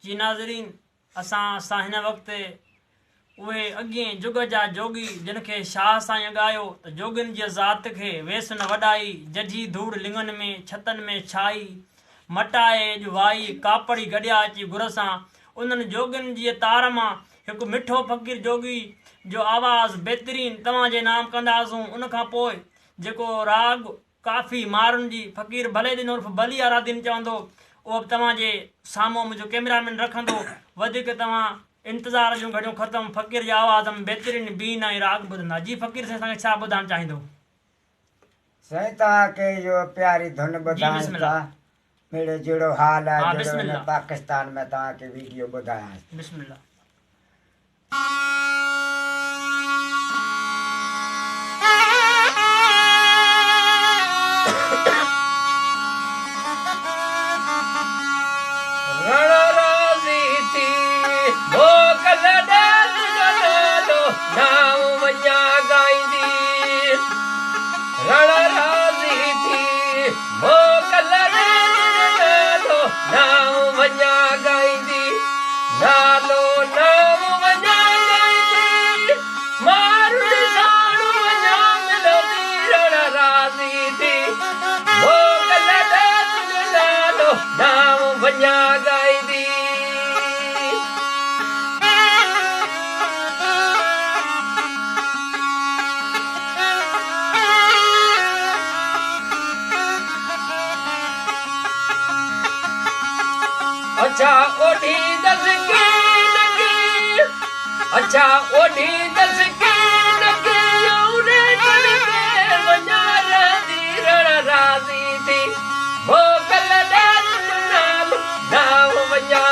जी नाज़रीन, असां हिन वक़्तु उहे अॻे जुग जा जोगी जिन खे शाह सां ॻायो त जोगियुनि जी ज़ात खे वेस न वॾाई, जझी धूड़ लिंगनि में छतनि में छाई, मटाए अॼु वाई कापड़ी गॾिया अची गुर सां। उन्हनि जोगियुनि जी तार मां हिकु मिठो फ़क़ीर जोगी जो आवाज़ बहितरीन तव्हांजे नाम कंदासूं। उन खां पोइ जेको राग काफ़ी मारुनि जी फ़क़ीर भले दिन उर्फ़ बली आरादीन चवंदो, उहो तव्हांजे साम्हूं मुंहिंजो कैमरामैन रखंदो। वधीक तव्हां इंतज़ार जूं घड़ियूं ख़तमु, फ़क़ीर जी आवाज़ में बहितरीन बीन ऐं राग ॿुधंदा। जी फ़क़ीर साईं, असांखे छा ॿुधाइणु चाहींदो? साईं तव्हांखे इहो प्यारी धुन ॿुधाइनि था। मेरे जहिड़ो हाल आहे, जहिड़ो हिन पाकिस्तान में तव्हांखे वीडियो ॿुधायां। बिस्मिल्लाह। अच्छा ओढ़ी दस के लगी, अच्छा ओढ़ी दस के लगी, औरे के वजार दी रण राजी थी, वो कल डाल नाम नाम वजा